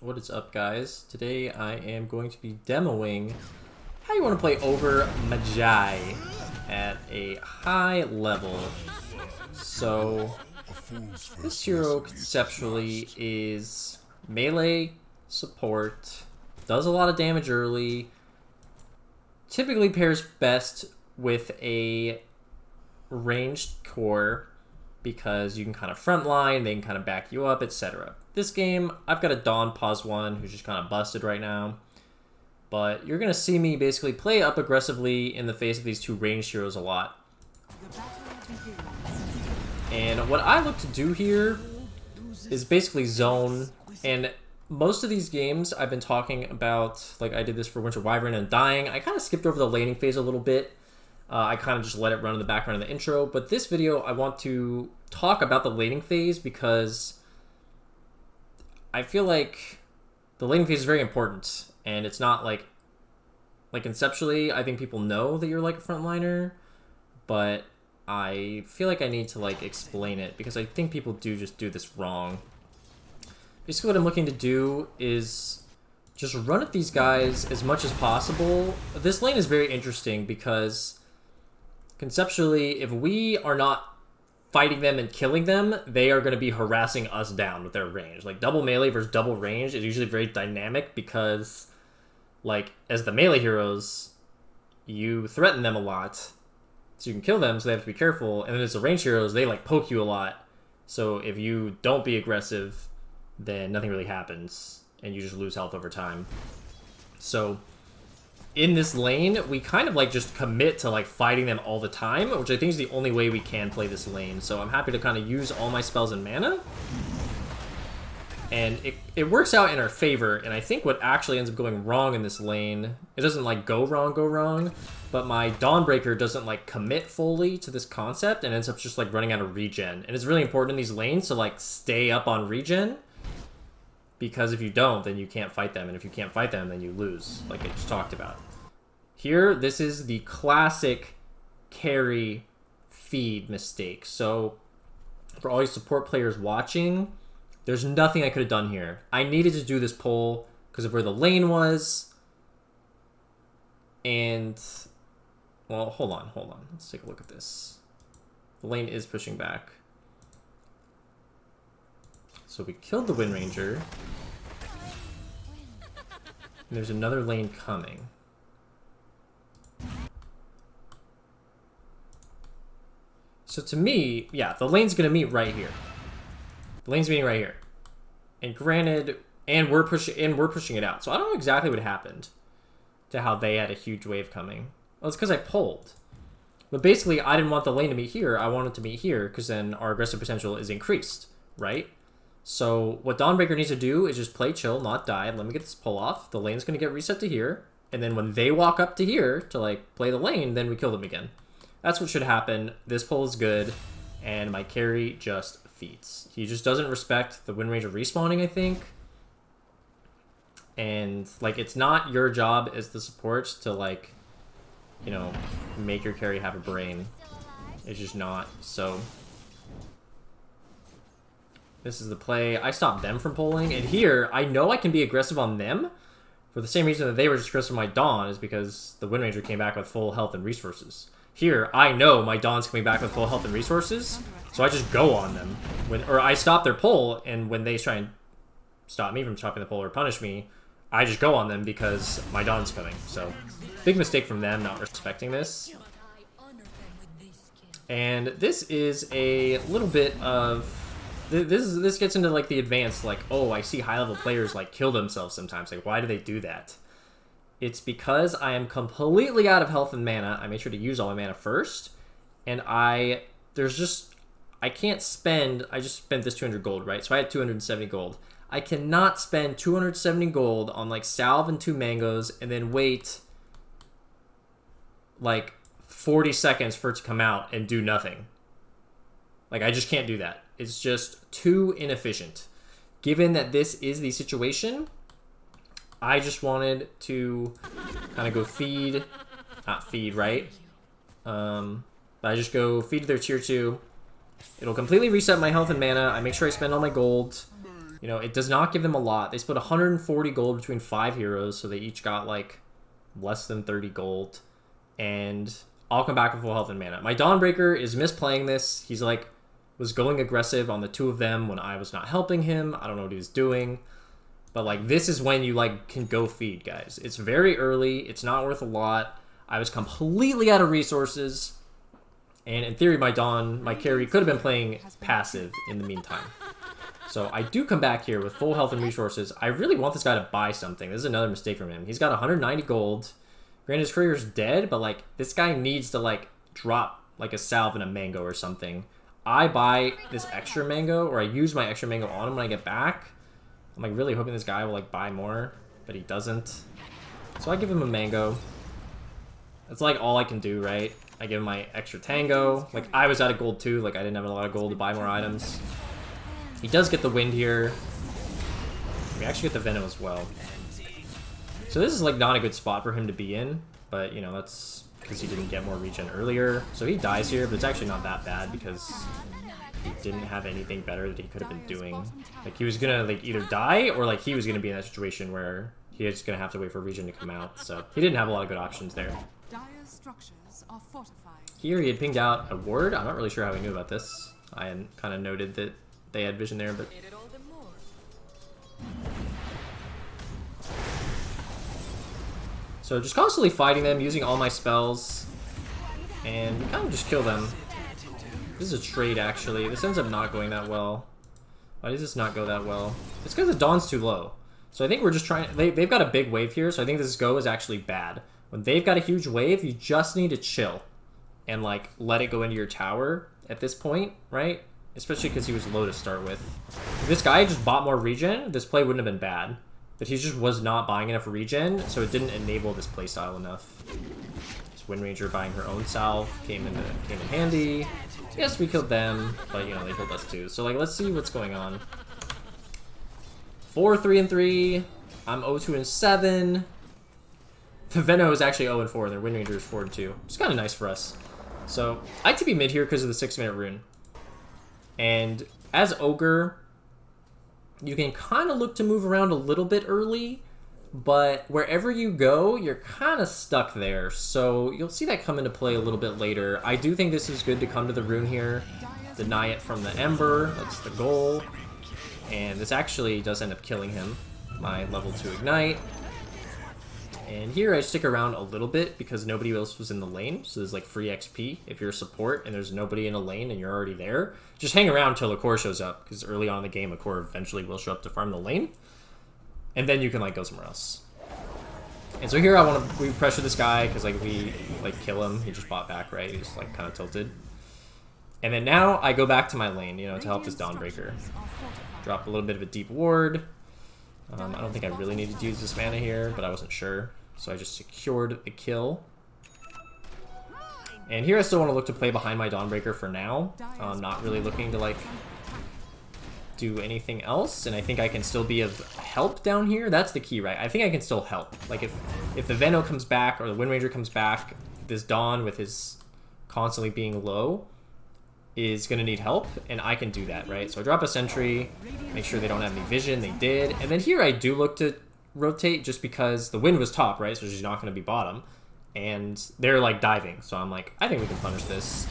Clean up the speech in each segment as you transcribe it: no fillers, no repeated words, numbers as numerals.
What is up, guys? Today I am going to be demoing how you want to play Ogre Magi at a high level. So this hero conceptually is melee support, does a lot of damage early, typically pairs best with a ranged core because you can kind of frontline, they can kind of back you up, etc. This game, I've got a Dawn Pos 1 who's just kind of busted right now. But you're going to see me basically play up aggressively in the face of these two ranged heroes a lot. And what I look to do here is basically zone. And most of these games I've been talking about, like I did this for Winter Wyvern and Dying, I kind of skipped over the laning phase a little bit. I kind of just let it run in the background in the intro. But this video, I want to talk about the laning phase because I feel like the laning phase is very important. And it's not like conceptually, I think people know that you're like a frontliner. But I feel like I need to like explain it because I think people do just do this wrong. Basically what I'm looking to do is just run at these guys as much as possible. This lane is very interesting because conceptually, if we are not fighting them and killing them, they are going to be harassing us down with their range. Like double melee versus double range is usually very dynamic because, like, as the melee heroes, you threaten them a lot, so you can kill them, so they have to be careful. And then as the range heroes, they like poke you a lot. So if you don't be aggressive, then nothing really happens, and you just lose health over time. So in this lane, we kind of like just commit to like fighting them all the time, which I think is the only way we can play this lane. So I'm happy to kind of use all my spells and mana. And it works out in our favor, and I think what actually ends up going wrong in this lane, it doesn't like go wrong, but my Dawnbreaker doesn't like commit fully to this concept and ends up just like running out of regen. And it's really important in these lanes to like stay up on regen, because if you don't, then you can't fight them, and if you can't fight them, then you lose, like I just talked about. Here, this is the classic carry feed mistake. So for all you support players watching, there's nothing I could have done here. I needed to do this pull because of where the lane was. And, well, hold on. Let's take a look at this. The lane is pushing back. So we killed the Wind Ranger. And there's another lane coming. So to me, yeah, the lane's going to meet right here. The lane's meeting right here. And granted, and we're pushing it out. So I don't know exactly what happened to how they had a huge wave coming. Well, it's because I pulled. But basically, I didn't want the lane to meet here. I wanted to meet here because then our aggressive potential is increased, right? So what Dawnbreaker needs to do is just play chill, not die. Let me get this pull off. The lane's going to get reset to here. And then when they walk up to here to like play the lane, then we kill them again. That's what should happen. This pull is good. And my carry just feats. He just doesn't respect the Wind Ranger respawning, I think. And like, it's not your job as the support to like, you know, make your carry have a brain. It's just not. So this is the play. I stopped them from pulling, and here I know I can be aggressive on them for the same reason that they were just aggressive on my Dawn, is because the Wind Ranger came back with full health and resources. Here, I know my Dawn's coming back with full health and resources, so I just go on them. Or I stop their pull, and when they try and stop me from stopping the pull or punish me, I just go on them because my Dawn's coming. So, big mistake from them not respecting this. And this is a little bit of... This gets into like the advanced, like, oh, I see high-level players like kill themselves sometimes. Like, why do they do that? It's because I am completely out of health and mana. I made sure to use all my mana first. And I can't spend, I just spent this 200 gold, right? So I had 270 gold. I cannot spend 270 gold on like salve and 2 mangoes and then wait like 40 seconds for it to come out and do nothing. Like, I just can't do that. It's just too inefficient. Given that this is the situation, I just wanted to kind of go feed, not feed, right? But I just go feed to their tier 2. It'll completely reset my health and mana. I make sure I spend all my gold. You know, it does not give them a lot. They split 140 gold between 5 heroes, so they each got, like, less than 30 gold. And I'll come back with full health and mana. My Dawnbreaker is misplaying this. He's, like, was going aggressive on the 2 of them when I was not helping him. I don't know what he was doing. But, like, this is when you, like, can go feed, guys. It's very early. It's not worth a lot. I was completely out of resources. And in theory, my carry could have been playing passive in the meantime. So I do come back here with full health and resources. I really want this guy to buy something. This is another mistake from him. He's got 190 gold. Granted, his courier's dead, but, like, this guy needs to, like, drop, like, a salve and a mango or something. I buy this extra mango, or I use my extra mango on him when I get back. I'm, like, really hoping this guy will, like, buy more, but he doesn't. So I give him a mango. That's, like, all I can do, right? I give him my extra tango. Like, I was out of gold, too. Like, I didn't have a lot of gold to buy more items. He does get the wind here. We actually get the venom as well. So this is, like, not a good spot for him to be in. But, you know, that's because he didn't get more regen earlier. So he dies here, but it's actually not that bad because he didn't have anything better that he could have been doing. Like, he was gonna, like, either die or, like, he was gonna be in that situation where he was gonna have to wait for regen to come out. So he didn't have a lot of good options there. Here he had pinged out a ward. I'm not really sure how he knew about this. I had kind of noted that they had vision there, but... So just constantly fighting them, using all my spells, and we kind of just kill them. This is a trade, actually. This ends up not going that well. Why does this not go that well? It's because the Dawn's too low. So I think we're just trying... They've got a big wave here, so I think this go is actually bad. When they've got a huge wave, you just need to chill and, like, let it go into your tower at this point, right? Especially because he was low to start with. If this guy just bought more regen, this play wouldn't have been bad. But he just was not buying enough regen, so it didn't enable this playstyle enough. This Wind Ranger buying her own salve came in handy. Yes, we killed them, but, you know, they killed us too. So, like, let's see what's going on. 4-3-3. I'm 0-2-7. The Veno is actually 0-4, and their Wind Ranger is 4-2. It's kind of nice for us. So, I TP mid here because of the 6-minute rune. And as Ogre, you can kind of look to move around a little bit early, but wherever you go, you're kind of stuck there. So you'll see that come into play a little bit later. I do think this is good to come to the rune here, deny it from the Ember. That's the goal. And this actually does end up killing him. My level 2 Ignite. And here I stick around a little bit because nobody else was in the lane. So there's, like, free XP if you're a support and there's nobody in a lane and you're already there. Just hang around till Akor shows up, because early on in the game, Akor eventually will show up to farm the lane. And then you can, like, go somewhere else. And so here we pressure this guy because, like, we, like, kill him. He just bought back, right? He's, like, kind of tilted. And then now I go back to my lane, you know, to help this Dawnbreaker. Drop a little bit of a deep ward. I don't think I really needed to use this mana here, but I wasn't sure. So I just secured the kill. And here I still want to look to play behind my Dawnbreaker for now. I'm not really looking to, like, do anything else. And I think I can still be of help down here. That's the key, right? I think I can still help. Like, if the Veno comes back or the Wind Ranger comes back, this Dawn with his constantly being low is going to need help, and I can do that, right? So I drop a sentry, make sure they don't have any vision. They did. And then here I do look to rotate just because the wind was top, right? So she's not going to be bottom. And they're, like, diving. So I'm like, I think we can punish this.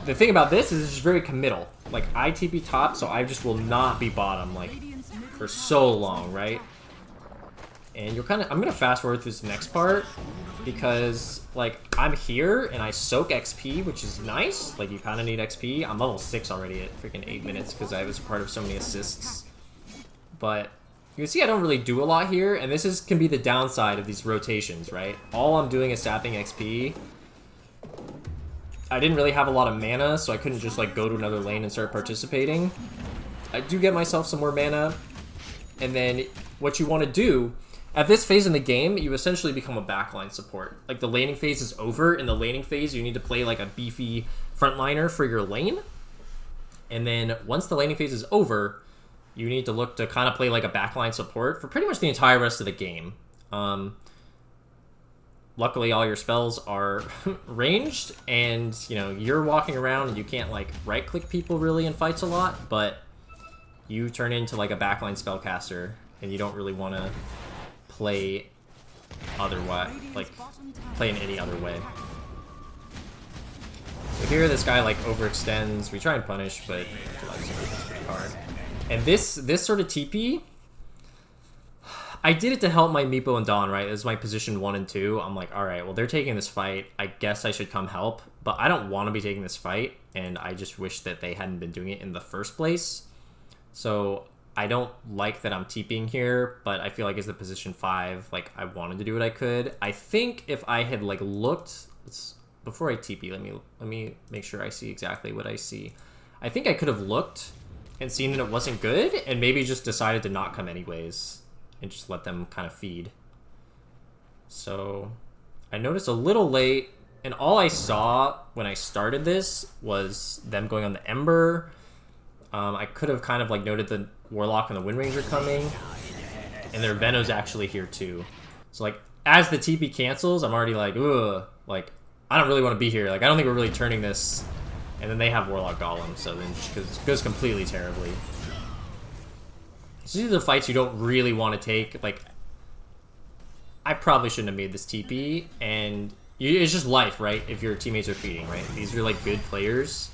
The thing about this is it's just very committal. Like, I TP top, so I just will not be bottom, like, for so long, right? And you'll kind of... I'm going to fast forward through this next part because, like, I'm here and I soak XP, which is nice. Like, you kind of need XP. I'm level 6 already at freaking 8 minutes because I was a part of so many assists. But you can see I don't really do a lot here, and this can be the downside of these rotations, right? All I'm doing is sapping XP. I didn't really have a lot of mana, so I couldn't just, like, go to another lane and start participating. I do get myself some more mana, and then what you want to do... At this phase in the game, you essentially become a backline support. Like, the laning phase is over. In the laning phase, you need to play, like, a beefy frontliner for your lane. And then once the laning phase is over, you need to look to kind of play, like, a backline support for pretty much the entire rest of the game. Luckily, all your spells are ranged, and, you know, you're walking around and you can't, like, right-click people really in fights a lot, but you turn into like a backline spellcaster, and you don't really want to play otherwise, like play in any other way. So here, this guy like overextends. We try and punish, but it's pretty hard. And this sort of TP, I did it to help my Meepo and Dawn, right? It was my position 1 and 2. I'm like, all right, well, they're taking this fight. I guess I should come help, but I don't want to be taking this fight, and I just wish that they hadn't been doing it in the first place. So I don't like that I'm TPing here, but I feel like as the position 5, like, I wanted to do what I could. I think if I had, like, looked... Before I TP, let me make sure I see exactly what I see. I think I could have looked and seen that it wasn't good, and maybe just decided to not come anyways, and just let them kind of feed. So I noticed a little late, and all I saw when I started this was them going on the Ember. I could have kind of like noted the Warlock and the Wind Ranger coming, and their Venom's actually here too. So like as the TP cancels, I'm already like, ugh, like I don't really want to be here. Like I don't think we're really turning this. And then they have Warlock Golem, so then it goes completely terribly. So these are the fights you don't really want to take. Like, I probably shouldn't have made this TP, and it's just life, right? If your teammates are feeding, right? These are like good players.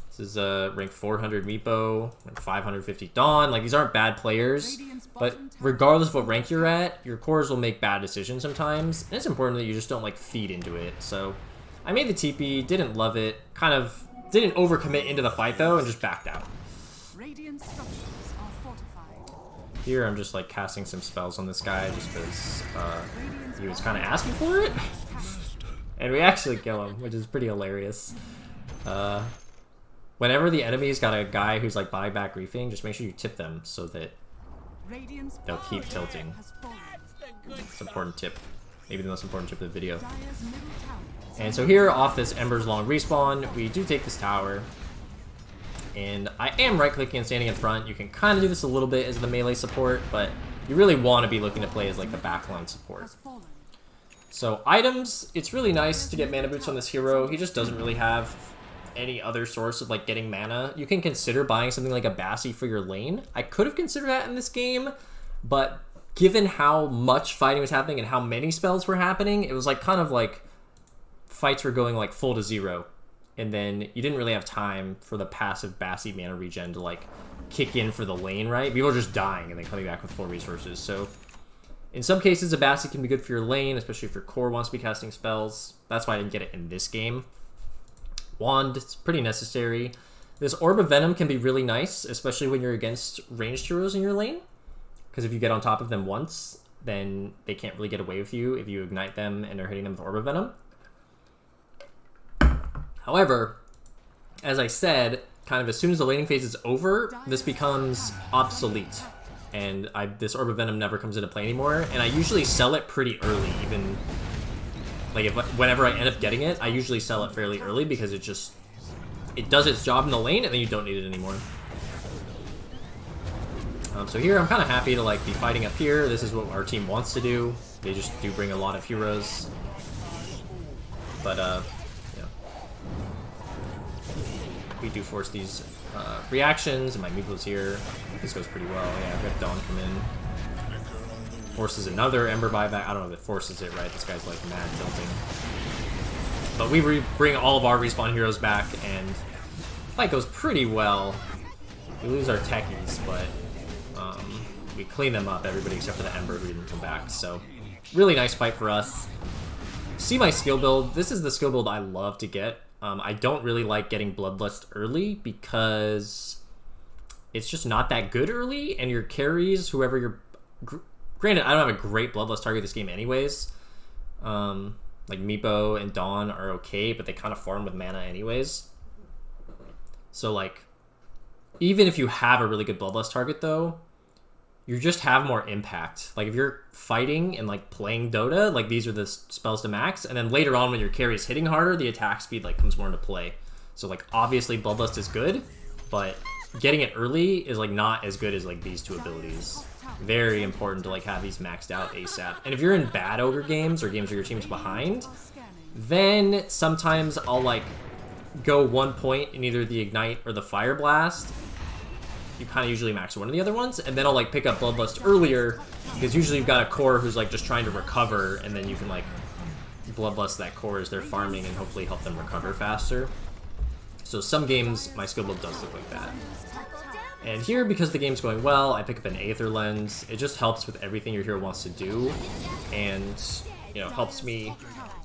This is rank 400 Meepo, rank 550 Dawn. Like these aren't bad players, but regardless of what rank you're at, your cores will make bad decisions sometimes, and it's important that you just don't like feed into it. So I made the TP, didn't love it, kind of. Didn't overcommit into the fight though, and just backed out. Here I'm just like casting some spells on this guy just because he was kind of asking for it. And we actually kill him, which is pretty hilarious. Whenever the enemy's got a guy who's like buyback griefing, just make sure you tip them so that they'll keep tilting. It's an important tip. Maybe the most important tip of the video. And so here, off this Ember's long respawn, we do take this tower. And I am right-clicking and standing in front. You can kind of do this a little bit as the melee support, but you really want to be looking to play as like the backline support. So items, it's really nice to get mana boots on this hero. He just doesn't really have any other source of like getting mana. You can consider buying something like a Bassi for your lane. I could have considered that in this game, but given how much fighting was happening and how many spells were happening, it was like kind of like fights were going like full to 0, and then you didn't really have time for the passive Bassi mana regen to like kick in for the lane, right? People are just dying and then coming back with full resources. So in some cases, a Bassi can be good for your lane, especially if your core wants to be casting spells. That's why I didn't get it in this game. Wand, it's pretty necessary. This Orb of Venom can be really nice, especially when you're against ranged heroes in your lane, because if you get on top of them once, then they can't really get away with you if you ignite them and are hitting them with Orb of Venom. However, as I said, kind of as soon as the laning phase is over, this becomes obsolete. And this Orb of Venom never comes into play anymore. And I usually sell it pretty early, even... Like, whenever I end up getting it, I usually sell it fairly early because it just... It does its job in the lane, and then you don't need it anymore. So here, I'm kind of happy to, like, be fighting up here. This is what our team wants to do. They just do bring a lot of heroes. But, we do force these reactions, and my Meeple's here. This goes pretty well. Yeah, I've got Dawn come in. Forces another Ember buyback. I don't know if it forces it, right? This guy's like mad tilting. But we bring all of our respawn heroes back, and the fight goes pretty well. We lose our techies, but we clean them up, everybody except for the Ember who didn't come back. So, really nice fight for us. See my skill build. This is the skill build I love to get. I don't really like getting Bloodlust early because it's just not that good early, and your carries, whoever you're... Granted, I don't have a great Bloodlust target this game anyways. Like Meepo and Dawn are okay, but they kind of farm with mana anyways. So, like, even if you have a really good Bloodlust target, though, you just have more impact. Like, if you're fighting and, like, playing Dota, like, these are the spells to max, and then later on when your carry is hitting harder, the attack speed, like, comes more into play. So, like, obviously Bloodlust is good, but getting it early is, like, not as good as, like, these two abilities. Very important to, like, have these maxed out ASAP. And if you're in bad Ogre games, or games where your team's behind, then sometimes I'll, like, go 1 point in either the Ignite or the Fire Blast, you kind of usually max one of the other ones, and then I'll like pick up Bloodlust earlier, because usually you've got a core who's like just trying to recover, and then you can like Bloodlust that core as they're farming and hopefully help them recover faster. So some games, my skill build does look like that. And here, because the game's going well, I pick up an Aether Lens. It just helps with everything your hero wants to do, and, you know, helps me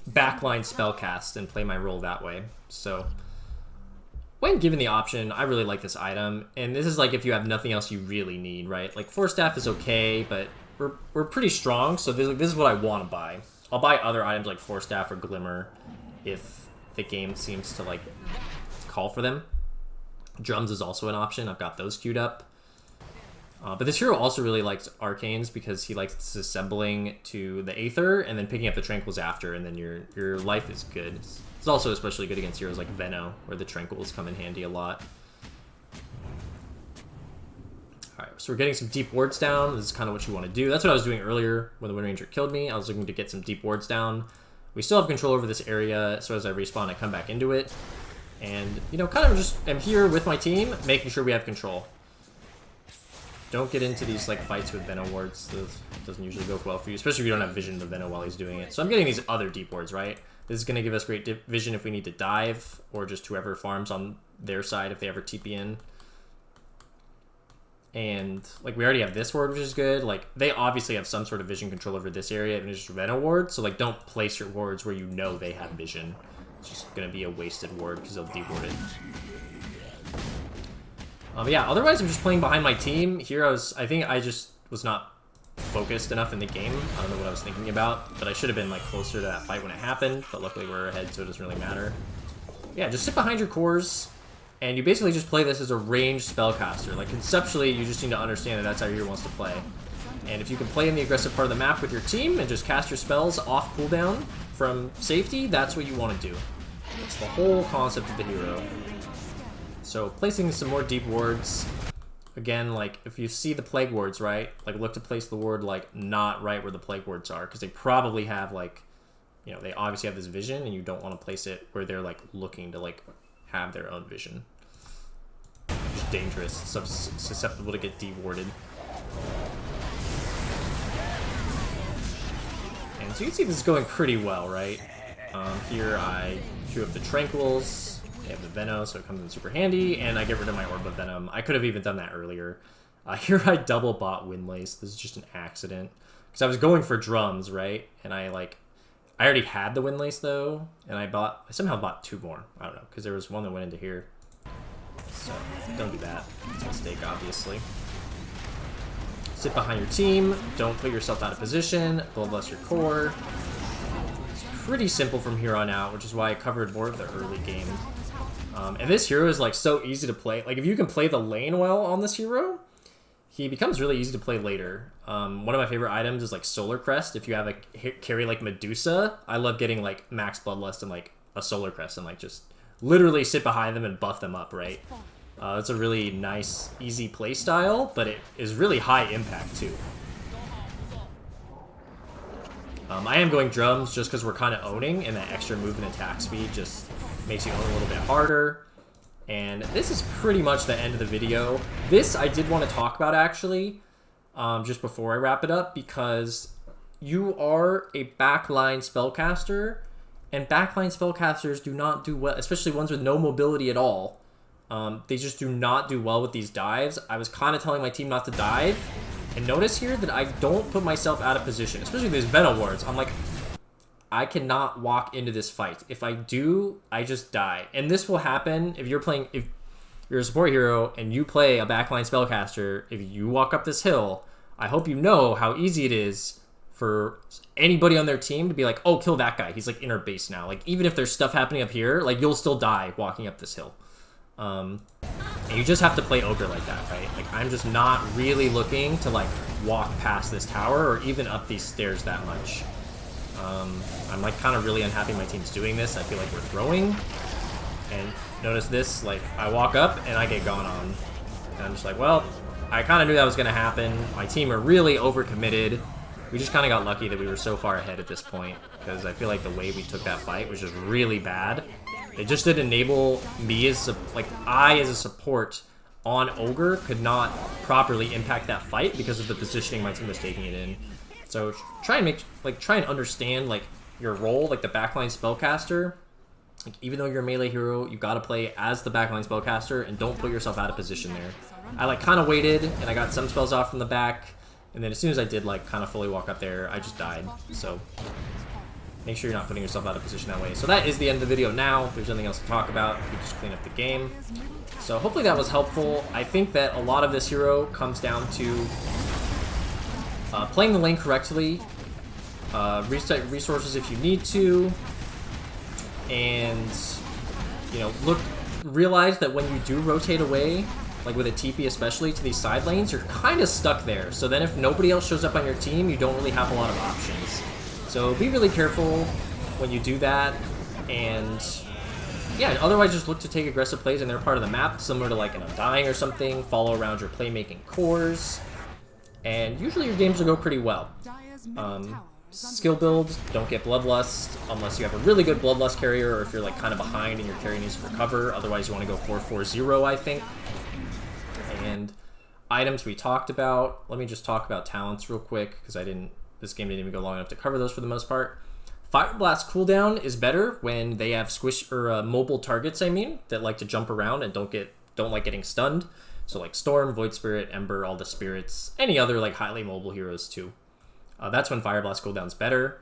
backline spellcast and play my role that way. So, when given the option, I really like this item. And this is like if you have nothing else you really need, right? Like, Force Staff is okay, but we're pretty strong, so this is what I want to buy. I'll buy other items like Force Staff or Glimmer if the game seems to, like, call for them. Drums is also an option. I've got those queued up. But this hero also really likes Arcanes because he likes disassembling to the Aether and then picking up the Tranquils after, and then your life is good. It's also especially good against heroes like Venno, where the Tranquils come in handy a lot. Alright, so we're getting some deep wards down. This is kind of what you want to do. That's what I was doing earlier when the Wind Ranger killed me. I was looking to get some deep wards down. We still have control over this area, so as I respawn, I come back into it. And, you know, kind of just am here with my team, making sure we have control. Don't get into these, like, fights with Venno wards. This doesn't usually go well for you, especially if you don't have vision of Venno while he's doing it. So I'm getting these other deep wards, right? This is going to give us great vision if we need to dive, or just whoever farms on their side if they ever TP in. And, like, we already have this ward, which is good. Like, they obviously have some sort of vision control over this area, and it's just Venno ward. So, like, don't place your wards where you know they have vision. It's just going to be a wasted ward because they'll de-ward it. Yeah, otherwise I'm just playing behind my team. Here I think I just was not focused enough in the game. I don't know what I was thinking about, but I should have been like closer to that fight when it happened, but luckily we're ahead, so it doesn't really matter. Yeah, just sit behind your cores, and you basically just play this as a ranged spellcaster. Like, conceptually, you just need to understand that that's how your hero wants to play. And if you can play in the aggressive part of the map with your team and just cast your spells off cooldown from safety, that's what you want to do. It's the whole concept of the hero. So placing some more deep wards. Again, like, if you see the plague wards, right? Like, look to place the ward, like, not right where the plague wards are, because they probably have, like, you know, they obviously have this vision, and you don't want to place it where they're, like, looking to, like, have their own vision. It's dangerous. Susceptible to get de-warded. And so you can see this is going pretty well, right? Here I queue up the Tranquils. I have the Venno, so it comes in super handy, and I get rid of my Orb of Venom. I could have even done that earlier. Here I double bought Windlace. This is just an accident. Because I was going for drums, right? And I already had the Windlace, though, and I somehow bought two more. I don't know, because there was one that went into here. So, don't do that. It's a mistake, obviously. Sit behind your team. Don't put yourself out of position. Bloodlust your core. It's pretty simple from here on out, which is why I covered more of the early game. And this hero is, like, so easy to play. Like, if you can play the lane well on this hero, he becomes really easy to play later. One of my favorite items is, like, Solar Crest. If you have a carry like Medusa, I love getting, like, max Bloodlust and, like, a Solar Crest and, like, just literally sit behind them and buff them up, right? It's a really nice, easy play style, but it is really high impact, too. I am going drums just because we're kind of owning, and that extra move and attack speed just makes you own a little bit harder. And this is pretty much the end of the video. This I did want to talk about, actually, just before I wrap it up, because you are a backline spellcaster, and backline spellcasters do not do well, especially ones with no mobility at all. They just do not do well with these dives. I was kind of telling my team not to dive, and notice here that I don't put myself out of position, especially with these Venom wards. I'm like, I cannot walk into this fight. If I do, I just die. And this will happen if you're a support hero and you play a backline spellcaster. If you walk up this hill, I hope you know how easy it is for anybody on their team to be like, oh, kill that guy. He's like inner base now. Like, even if there's stuff happening up here, like, you'll still die walking up this hill. And you just have to play Ogre like that, right? Like, I'm just not really looking to, like, walk past this tower or even up these stairs that much. I'm, like, kind of really unhappy my team's doing this. I feel like we're throwing. And notice this, like, I walk up and I get gone on. And I'm just like, well, I kind of knew that was going to happen. My team are really overcommitted. We just kind of got lucky that we were so far ahead at this point, because I feel like the way we took that fight was just really bad. It just didn't enable me as a support on Ogre could not properly impact that fight because of the positioning my team was taking it in. So try and understand like your role, like the backline spellcaster. Like, even though you're a melee hero, you gotta play as the backline spellcaster and don't put yourself out of position there. I like kind of waited and I got some spells off from the back, and then as soon as I did like kind of fully walk up there, I just died. So make sure you're not putting yourself out of position that way. So that is the end of the video now. If there's nothing else to talk about, you just clean up the game. So hopefully that was helpful. I think that a lot of this hero comes down to playing the lane correctly, reset resources if you need to, and you know, realize that when you do rotate away, like with a TP especially, to these side lanes, you're kind of stuck there. So then if nobody else shows up on your team, you don't really have a lot of options. So be really careful when you do that, and yeah, otherwise just look to take aggressive plays in their part of the map, similar to like an Undying or something. Follow around your playmaking cores, and usually your games will go pretty well. Skill builds, don't get Bloodlust unless you have a really good Bloodlust carrier, or if you're like kind of behind and your carry needs to recover. Otherwise you want to go 4-4-0, I think. And items we talked about. Let me just talk about talents real quick, because this game didn't even go long enough to cover those for the most part. Fire Blast cooldown is better when they have mobile targets, that like to jump around and don't like getting stunned. So like Storm, Void Spirit, Ember, all the spirits, any other like highly mobile heroes too. That's when Fire Blast cooldown's better.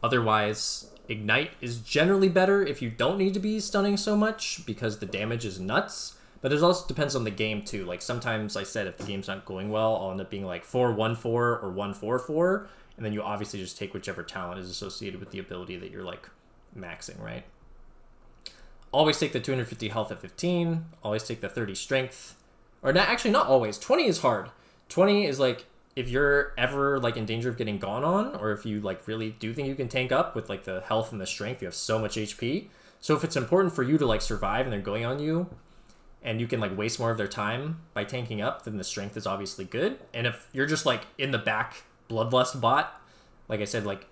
Otherwise, Ignite is generally better if you don't need to be stunning so much, because the damage is nuts. But it also depends on the game too. Like sometimes I said if the game's not going well, I'll end up being like 4-1-4 or 1-4-4. And then you obviously just take whichever talent is associated with the ability that you're like maxing, right? Always take the 250 health at 15. Always take the 30 strength. Or not, actually not always. 20 is hard. 20 is like if you're ever like in danger of getting gone on, or if you like really do think you can tank up with like the health and the strength, you have so much HP. So if it's important for you to like survive and they're going on you, and you can like waste more of their time by tanking up, then the strength is obviously good. And if you're just like in the back Bloodlust bot, like I said, like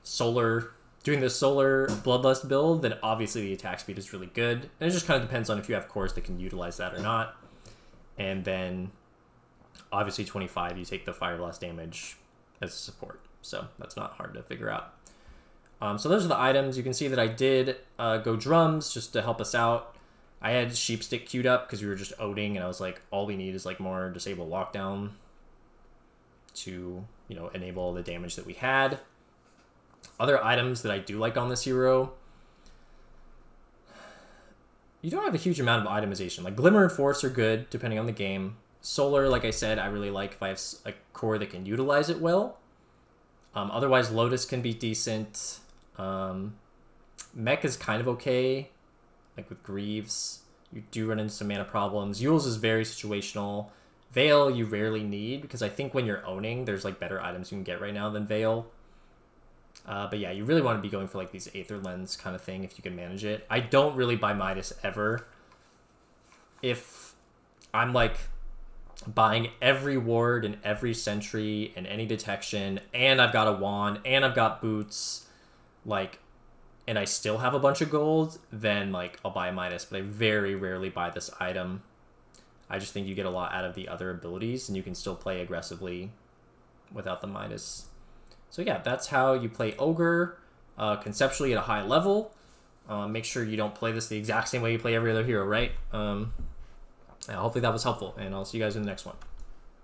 doing the solar Bloodlust build, then obviously the attack speed is really good. And it just kind of depends on if you have cores that can utilize that or not. And then obviously 25, you take the Fire Blast damage as a support. So that's not hard to figure out. So those are the items. You can see that I did go drums just to help us out. I had Sheepstick queued up because we were just owning, and I was like, all we need is like more disable lockdown to, you know, enable all the damage that we had. Other items that I do like on this hero, you don't have a huge amount of itemization. Like Glimmer and Force are good depending on the game. Solar, like I said, I really like if I have a core that can utilize it well. Otherwise, Lotus can be decent. Mech is kind of okay. Like with Greaves, you do run into some mana problems. Yule's is very situational. Veil you rarely need, because I think when you're owning, there's like better items you can get right now than Veil. But yeah, you really want to be going for like these Aether Lens kind of thing if you can manage it. I don't really buy Midas ever. If I'm like buying every ward and every sentry and any detection, and I've got a wand, and I've got boots, like, and I still have a bunch of gold, then like I'll buy Midas, but I very rarely buy this item. I just think you get a lot out of the other abilities, and you can still play aggressively without the Midas. So yeah, that's how you play Ogre, conceptually at a high level. Make sure you don't play this the exact same way you play every other hero, right? Hopefully that was helpful, and I'll see you guys in the next one.